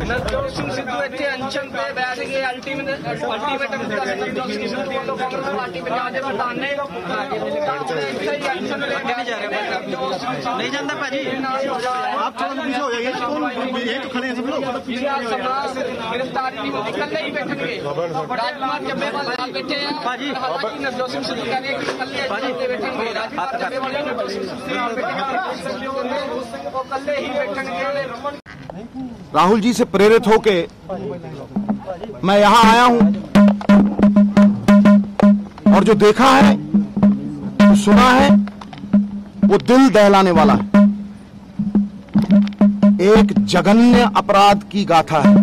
नवजोत सिंह सिद्धू ਇੱਥੇ ਅੰਚਨ ਤੇ ਬੈਠ ਕੇ ਅਲਟੀਮੇਟਮ ਦਿੱਤਾ ਸੀ ਨਵਜੋਤ ਸਿੰਘ ਸਿੱਧੂ ਵੱਲੋਂ ਕਾਂਗਰਸ ਪਾਰਟੀ ਪੰਜਾਬ ਦੇ ਪ੍ਰਧਾਨ ਨੇ ਇੱਥੇ ਹੀ ਅੰਚਨ ਲੈ ਕੇ ਜਾ ਰਹੇ नहीं जानता भाजी आप थोड़ा पीछे हो जाइए यही तो खड़े हैं सब लोग गिरफ्तारी नहीं होती कल ही बैठेंगे राजकुमार चब्बेवाल साहब बैठे हैं भाजी हालांकि नवजोत सिंह सिद्धू कह रहे हैं कि कल ही बैठेंगे राजकुमार चब्बेवाल नवजोत सिंह सिद्धू कल ही बैठेंगे। राहुल जी से प्रेरित होके मैं यहां आया हूं और जो देखा है जो सुना है वो दिल दहलाने वाला है। एक जघन्य अपराध की गाथा है।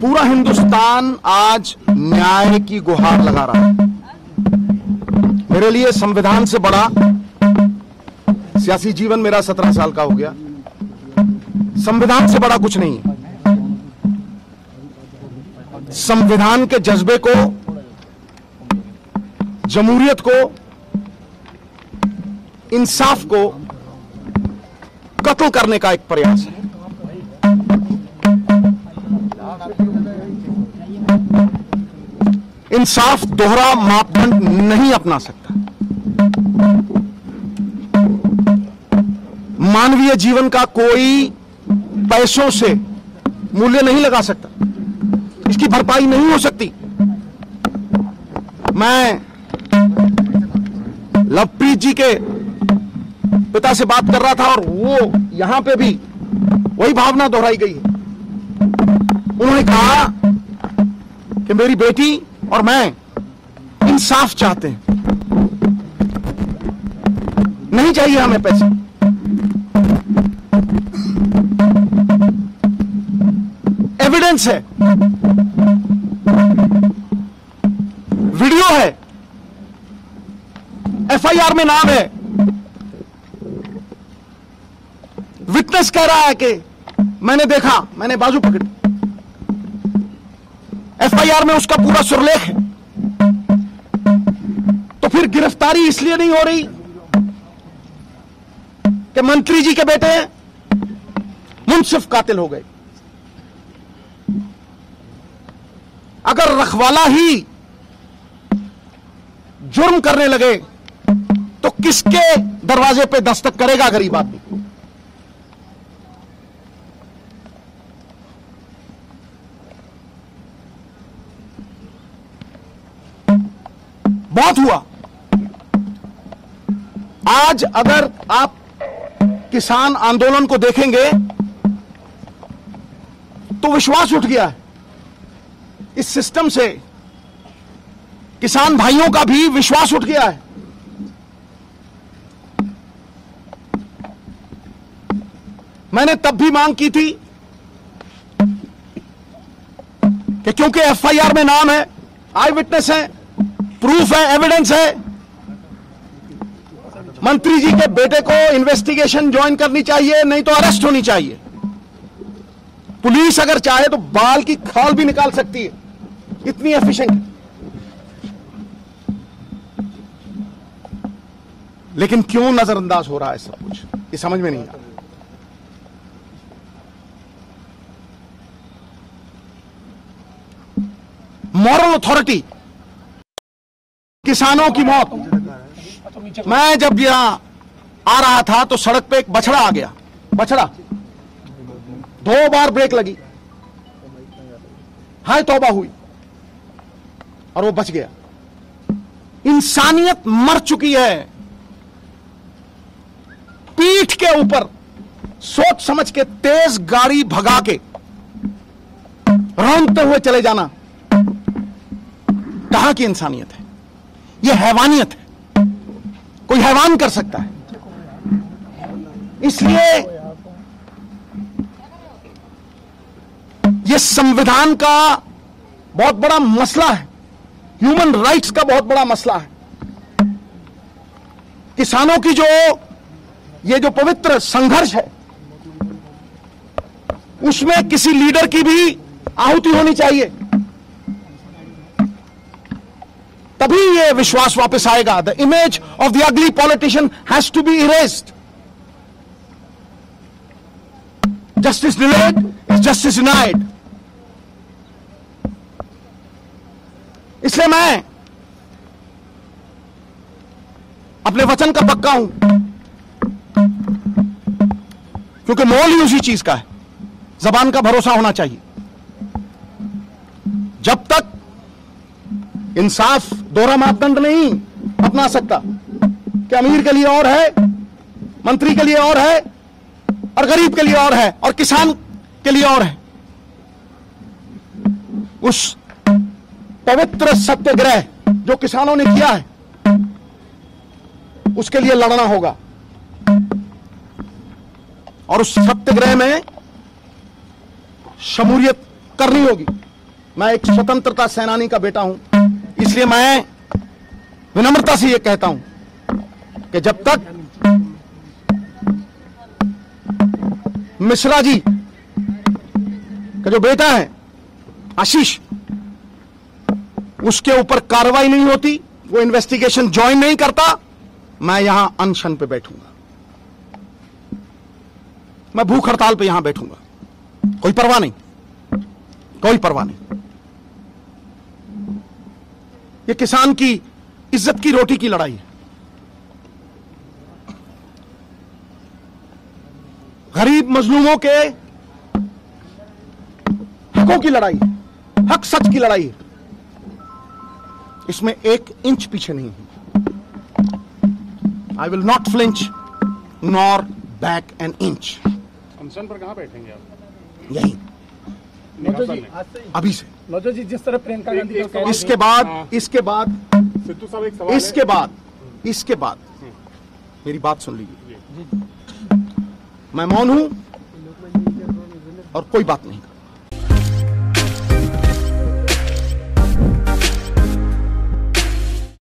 पूरा हिंदुस्तान आज न्याय की गुहार लगा रहा है। मेरे लिए संविधान से बड़ा, सियासी जीवन मेरा 17 साल का हो गया, संविधान से बड़ा कुछ नहीं है। संविधान के जज्बे को, जमहूरियत को, इंसाफ को कत्ल करने का एक प्रयास है। इंसाफ दोहरा मापदंड नहीं अपना सकता। मानवीय जीवन का कोई पैसों से मूल्य नहीं लगा सकता, इसकी भरपाई नहीं हो सकती। मैं लवप्रीत जी के पिता से बात कर रहा था और वो यहां पे भी वही भावना दोहराई गई है। उन्होंने कहा कि मेरी बेटी और मैं इंसाफ चाहते हैं, नहीं चाहिए हमें पैसे। एविडेंस है, वीडियो है, एफआईआर में नाम है, विटनेस कह रहा है कि मैंने देखा, मैंने बाजू पकड़ी। एफआईआर में उसका पूरा सुरलेख है। तो फिर गिरफ्तारी इसलिए नहीं हो रही कि मंत्री जी के बेटे मुंसिफ कातिल हो गए। अगर रखवाला ही जुर्म करने लगे तो किसके दरवाजे पे दस्तक करेगा गरीब आदमी? बहुत हुआ। आज अगर आप किसान आंदोलन को देखेंगे तो विश्वास उठ गया है इस सिस्टम से। किसान भाइयों का भी विश्वास उठ गया है। मैंने तब भी मांग की थी कि क्योंकि एफआईआर में नाम है, आई विटनेस है, प्रूफ है, एविडेंस है, मंत्री जी के बेटे को इन्वेस्टिगेशन ज्वाइन करनी चाहिए, नहीं तो अरेस्ट होनी चाहिए। पुलिस अगर चाहे तो बाल की खाल भी निकाल सकती है, इतनी एफिशिएंट है। लेकिन क्यों नजरअंदाज हो रहा है सब कुछ, ये समझ में नहीं आ रहा। मॉरल अथॉरिटी, किसानों की मौत। मैं जब यहां आ रहा था तो सड़क पे एक बछड़ा आ गया। बछड़ा 2 बार ब्रेक लगी, हाय तौबा हुई और वो बच गया। इंसानियत मर चुकी है। पीठ के ऊपर सोच समझ के तेज गाड़ी भगा के रौंदते हुए चले जाना कहां की इंसानियत है? यह हैवानियत है। कोई हैवान कर सकता है। इसलिए यह संविधान का बहुत बड़ा मसला है, ह्यूमन राइट्स का बहुत बड़ा मसला है। किसानों की ये जो पवित्र संघर्ष है उसमें किसी लीडर की भी आहुति होनी चाहिए, तभी ये विश्वास वापस आएगा। The image of the ugly politician has to be erased. Justice delayed is justice denied. इसलिए मैं अपने वचन का पक्का हूं, क्योंकि मोल ही उसी चीज का है, जबान का भरोसा होना चाहिए। जब तक इंसाफ दोहरा मापदंड नहीं अपना सकता कि अमीर के लिए और है, मंत्री के लिए और है, और गरीब के लिए और है, और किसान के लिए और है, उस पवित्र सत्याग्रह जो किसानों ने किया है उसके लिए लड़ना होगा, और उस सत्याग्रह में शमूलियत करनी होगी। मैं एक स्वतंत्रता सेनानी का बेटा हूं, इसलिए मैं विनम्रता से यह कहता हूं कि जब तक मिश्रा जी का जो बेटा है आशीष, उसके ऊपर कार्रवाई नहीं होती, वो इन्वेस्टिगेशन ज्वाइन नहीं करता, मैं यहां अनशन पे बैठूंगा, मैं भूख हड़ताल पे यहां बैठूंगा। कोई परवाह नहीं, कोई परवाह नहीं। ये किसान की इज्जत की रोटी की लड़ाई है, गरीब मजलूमों के हकों की लड़ाई है, हक सच की लड़ाई है। इसमें 1 इंच पीछे नहीं हूं। I will not flinch nor back an inch. अनशन पर कहां बैठेंगे आप? यही अभी से। नौजो जी, जिस तरह प्रियंका गांधी इसके बाद सिद्धू साहब, एक सवाल इसके बाद मेरी बात सुन लीजिए। मैं मौन हूं और कोई बात नहीं।